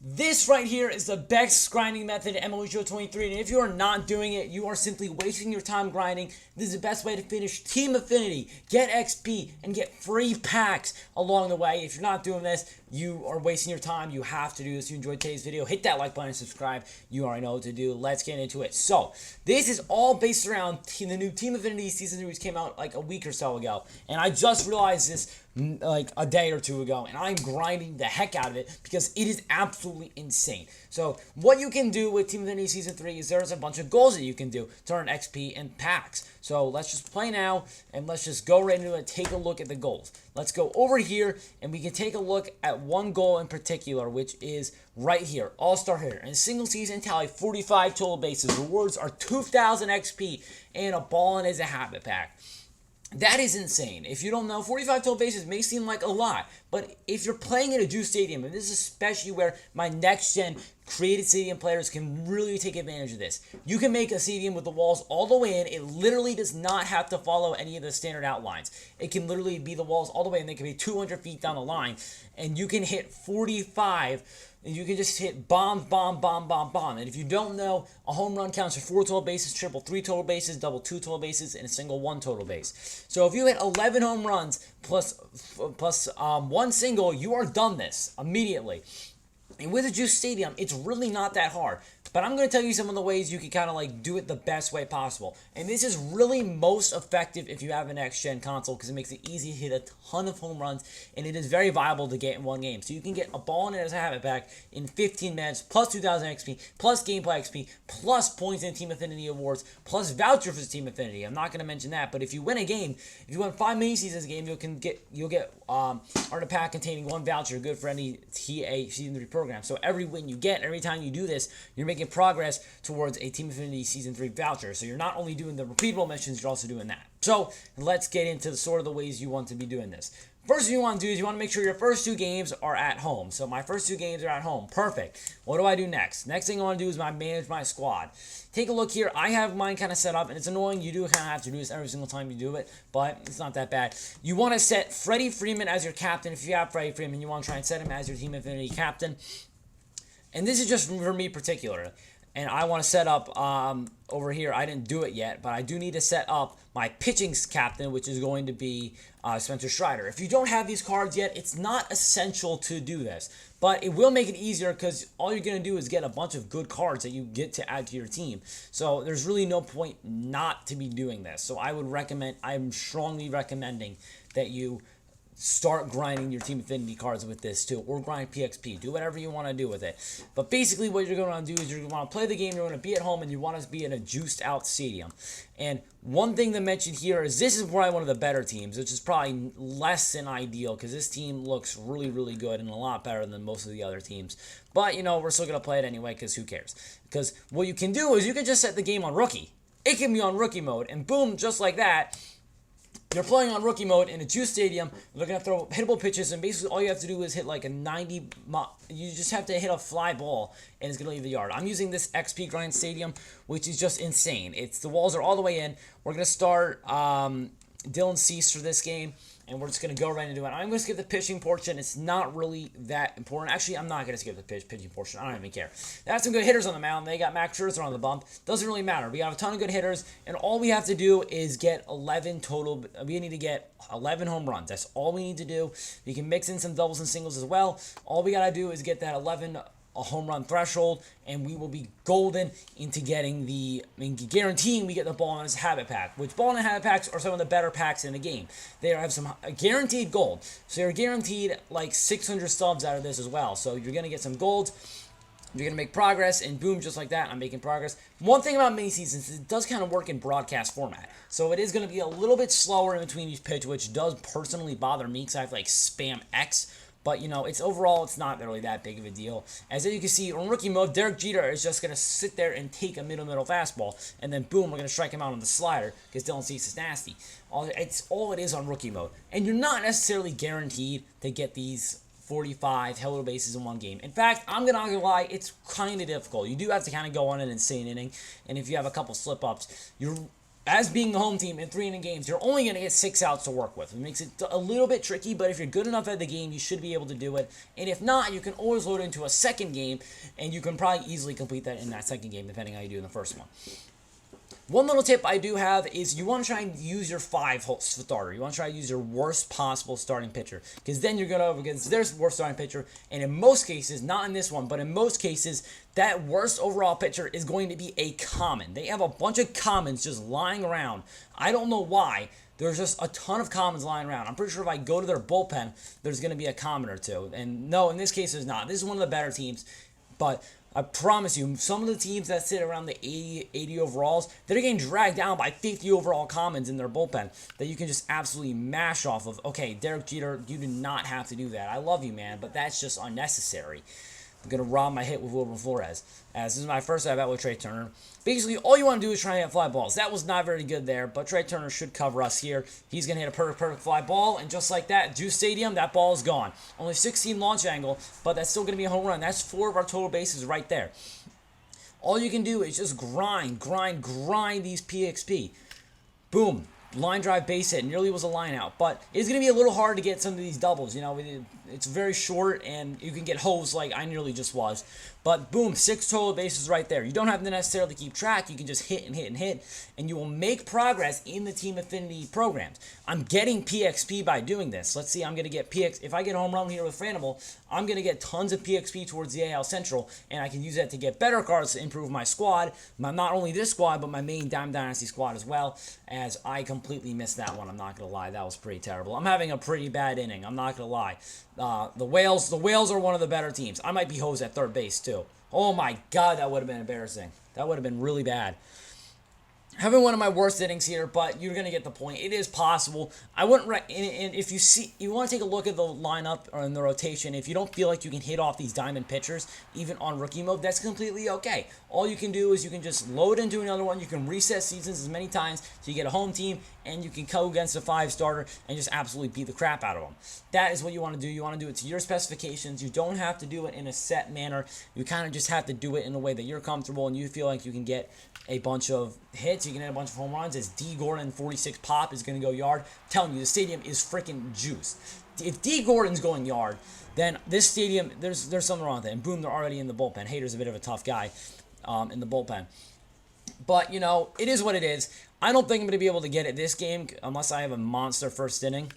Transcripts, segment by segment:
This right here is the best grinding method in MLB Show 23, and if you are not doing it, you are simply wasting your time grinding. This is the best way to finish Team Affinity, get XP, and get free packs along the way. If you're not doing this, you are wasting your time. You have to do this. If you enjoyed today's video, hit that like button and subscribe. You already know what to do. Let's get into it. So, this is all based around the new Team Affinity Season 3, which came out like a week or so ago, and I just realized this like a day or two ago, and I'm grinding the heck out of it because it is absolutely insane. So what you can do with Team Affinity Season 3 is there's a bunch of goals that you can do to earn XP and packs. So let's just play now, and let's just go right into it and take a look at the goals. Let's go over here, and we can take a look at one goal in particular, which is right here, All-Star Hitter. In a single season tally, 45 total bases. Rewards are 2,000 XP, and a ballin' is a habit pack. That is insane. If you don't know, 45 total bases may seem like a lot, but if you're playing in a juice stadium, and this is especially where my next-gen created stadium players can really take advantage of this. You can make a stadium with the walls all the way in. It literally does not have to follow any of the standard outlines. It can literally be the walls all the way, and they can be 200 feet down the line, and you can hit 45, and you can just hit bomb, bomb, bomb, bomb, bomb. And if you don't know, a home run counts for 4 total bases, triple 3 total bases, double 2 total bases, and a single 1 total base. So if you hit 11 home runs plus 1 single, you are done this immediately. And with a juice stadium, it's really not that hard. But I'm going to tell you some of the ways you can kind of like do it the best way possible. And this is really most effective if you have a next-gen console because it makes it easy to hit a ton of home runs. And it is very viable to get in one game. So you can get a ball in it as a habit pack in 15 minutes, plus 2,000 XP, plus gameplay XP, plus points in Team Affinity Awards, plus voucher for Team Affinity. I'm not going to mention that. But if you win a game, if you win 5 mini-seasons a game, you'll get earn a pack containing 1 voucher good for any TA Season 3 program. So every win you get, every time you do this, you're making progress towards a Team Affinity Season 3 voucher. So you're not only doing the repeatable missions, you're also doing that. So let's get into the sort of the ways you want to be doing this. First thing you want to do is you want to make sure your first 2 games are at home. So my first 2 games are at home. Perfect. What do I do next? Next thing I want to do is manage my squad. Take a look here. I have mine kind of set up, and it's annoying. You do kind of have to do this every single time you do it, but it's not that bad. You want to set Freddie Freeman as your captain. If you have Freddie Freeman, you want to try and set him as your Team Affinity captain. And this is just for me particular. And I want to set up over here. I didn't do it yet, but I do need to set up my pitching captain, which is going to be Spencer Strider. If you don't have these cards yet, it's not essential to do this, but it will make it easier because all you're going to do is get a bunch of good cards that you get to add to your team. So there's really no point not to be doing this. So I'm strongly recommending that you start grinding your Team Affinity cards with this too, or grind PXP. Do whatever you want to do with it. But basically what you're going to do is you're going to want to play the game, you're going to be at home, and you want to be in a juiced out stadium. And one thing to mention here is this is probably one of the better teams, which is probably less than ideal because this team looks really, really good and a lot better than most of the other teams. But, you know, we're still going to play it anyway because who cares? Because what you can do is you can just set the game on rookie. It can be on rookie mode, and boom, just like that, you're playing on rookie mode in a juice stadium. They're going to throw hittable pitches, and basically all you have to do is hit like a 90. You just have to hit a fly ball, and it's going to leave the yard. I'm using this XP grind stadium, which is just insane. The walls are all the way in. We're going to start Dylan Cease for this game, and we're just going to go right into it. I'm going to skip the pitching portion. It's not really that important. Actually, I'm not going to skip the pitching portion. I don't even care. They have some good hitters on the mound. They got Max Scherzer on the bump. Doesn't really matter. We have a ton of good hitters, and all we have to do is get 11 total. We need to get 11 home runs. That's all we need to do. We can mix in some doubles and singles as well. All we got to do is get that 11 a home run threshold, and we will be golden into getting guaranteeing we get the ball in his habit pack, which ball in habit packs are some of the better packs in the game. They have some guaranteed gold, so you're guaranteed like 600 stubs out of this as well, so you're going to get some gold. You're going to make progress, and boom, just like that, I'm making progress. One thing about mini-seasons is it does kind of work in broadcast format. So it is going to be a little bit slower in between each pitch, which does personally bother me because I have to like spam X. But, you know, it's not really that big of a deal. As you can see, on rookie mode, Derek Jeter is just going to sit there and take a middle fastball. And then, boom, we're going to strike him out on the slider because Dylan Cease is nasty. It's all it is on rookie mode. And you're not necessarily guaranteed to get these 45 hello bases in one game. In fact, I'm not going to lie, it's kind of difficult. You do have to kind of go on an insane inning. And if you have a couple slip-ups, you're as being the home team in 3-inning games, you're only going to get 6 outs to work with. It makes it a little bit tricky, but if you're good enough at the game, you should be able to do it. And if not, you can always load into a second game, and you can probably easily complete that in that second game, depending how you do in the first one. One little tip I do have is you want to try and use your 5 starter. You want to try to use your worst possible starting pitcher, because then you're going to go against their worst starting pitcher, and in most cases, not in this one, but in most cases, that worst overall pitcher is going to be a common. They have a bunch of commons just lying around. I don't know why. There's just a ton of commons lying around. I'm pretty sure if I go to their bullpen, there's going to be a common or two. And no, in this case, there's not. This is one of the better teams, but I promise you, some of the teams that sit around the 80 overalls, they're getting dragged down by 50 overall commons in their bullpen that you can just absolutely mash off of. Okay, Derek Jeter, you do not have to do that. I love you, man, but that's just unnecessary. I'm going to rob my hit with Wilmer Flores, as this is my first at-bat with Trey Turner. Basically, all you want to do is try and hit fly balls. That was not very good there, but Trey Turner should cover us here. He's going to hit a perfect fly ball, and just like that, Juice Stadium, that ball is gone. Only 16 launch angle, but that's still going to be a home run. That's 4 of our total bases right there. All you can do is just grind these PXP. Boom. Line drive base hit, nearly was a line out, but it's going to be a little hard to get some of these doubles. You know, it's very short, and you can get hosed like I nearly just was. But boom, 6 total bases right there. You don't have to necessarily keep track. You can just hit and hit and hit, and you will make progress in the Team Affinity programs. I'm getting PXP by doing this. Let's see, I'm going to get PX. If I get a home run here with Franimal, I'm going to get tons of PXP towards the AL Central, and I can use that to get better cards to improve my squad. Not only this squad, but my main Diamond Dynasty squad as well, as I completely missed that one. I'm not going to lie. That was pretty terrible. I'm having a pretty bad inning. I'm not going to lie. The Whales are one of the better teams. I might be hosed at third base, too. Oh, my God, that would have been embarrassing. That would have been really bad. Having one of my worst innings here, but you're going to get the point. It is possible. I wouldn't, and if you want to take a look at the lineup or in the rotation, if you don't feel like you can hit off these diamond pitchers, even on rookie mode, that's completely okay. All you can do is you can just load into another one. You can reset seasons as many times so you get a home team, and you can go against a 5-starter and just absolutely beat the crap out of them. That is what you want to do. You want to do it to your specifications. You don't have to do it in a set manner. You kind of just have to do it in a way that you're comfortable and you feel like you can get a bunch of hits. You can hit a bunch of home runs. As D. Gordon 46 pop is going to go yard. I'm telling you, the stadium is freaking juice. If D. Gordon's going yard, then this stadium, there's something wrong with it. And boom, they're already in the bullpen. Hader's a bit of a tough guy in the bullpen. But, you know, it is what it is. I don't think I'm going to be able to get it this game unless I have a monster first inning.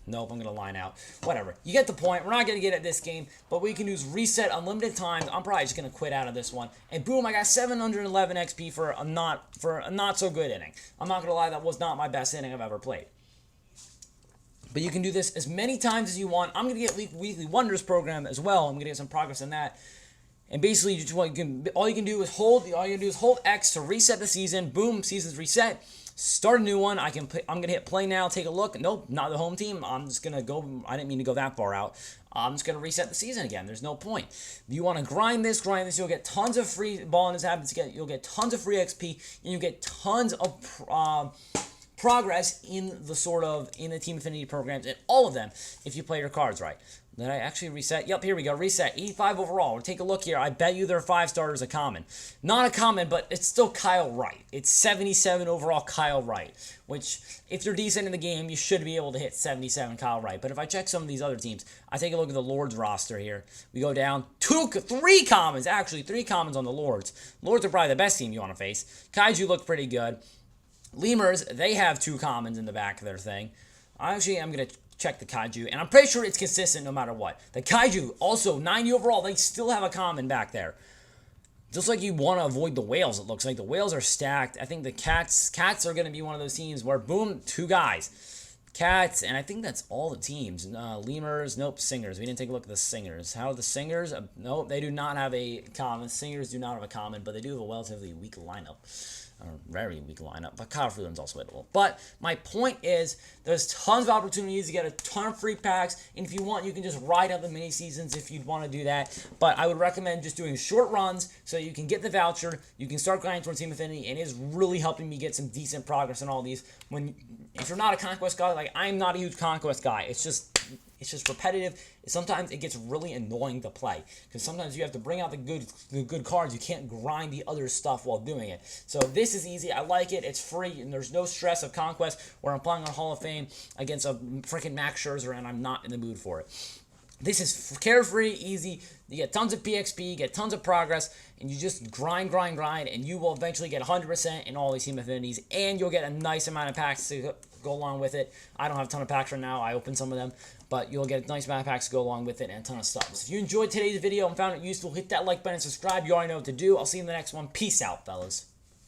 Nope, I'm going to line out. Whatever. You get the point. We're not going to get it this game, but we can use reset unlimited times. I'm probably just going to quit out of this one. And boom, I got 711 XP for a not so good inning. I'm not going to lie, that was not my best inning I've ever played. But you can do this as many times as you want. I'm going to get Weekly Wonders program as well. I'm going to get some progress in that. And basically, all you can do is hold X to reset the season. Boom, season's reset. Start a new one. I'm going to hit play now, take a look. Nope, not the home team. I'm just going to go. I didn't mean to go that far out. I'm just going to reset the season again. There's no point. If you want to grind this, you'll get tons of free ball in this happens. You'll get tons of free XP, and you get tons of progress in the Team Affinity programs, and all of them if you play your cards right. Did I actually reset? Yep, here we go. Reset. 85 overall. We'll take a look here. I bet you their 5-starter is a common. Not a common, but it's still Kyle Wright. It's 77 overall Kyle Wright, which if you're decent in the game, you should be able to hit 77 Kyle Wright. But if I check some of these other teams, I take a look at the Lords roster here. We go down 3 commons. Actually, 3 commons on the Lords. Lords are probably the best team you want to face. Kaiju look pretty good. Lemurs, they have 2 commons in the back of their thing. Actually, I'm going to check the Kaiju, and I'm pretty sure it's consistent no matter what. The Kaiju, also 90 overall, they still have a common back there. Just like you want to avoid the Whales, it looks like. The Whales are stacked. I think the Cats are going to be one of those teams where, boom, 2 guys. Cats, and I think that's all the teams. Lemurs, nope, Singers. We didn't take a look at the Singers. How are the Singers? Nope, they do not have a common. Singers do not have a common, but they do have a relatively weak lineup. Very weak lineup, but Kyle Freeland's also hittable. But my point is, there's tons of opportunities to get a ton of free packs, and if you want, you can just ride out the mini seasons if you'd want to do that. But I would recommend just doing short runs so you can get the voucher, you can start grinding towards Team Affinity, and it is really helping me get some decent progress in all these. If you're not a Conquest guy, like I'm not a huge Conquest guy, It's just repetitive. Sometimes it gets really annoying to play because sometimes you have to bring out the good cards. You can't grind the other stuff while doing it. So this is easy. I like it. It's free, and there's no stress of Conquest where I'm playing on Hall of Fame against a freaking Max Scherzer, and I'm not in the mood for it. This is carefree, easy. You get tons of PXP, you get tons of progress, and you just grind, and you will eventually get 100% in all these team affinities, and you'll get a nice amount of packs to go along with it. I don't have a ton of packs right now. I opened some of them, but you'll get a nice amount of packs to go along with it and a ton of stuff. If you enjoyed today's video and found it useful, hit that like button and subscribe. You already know what to do. I'll see you in the next one. Peace out, fellas.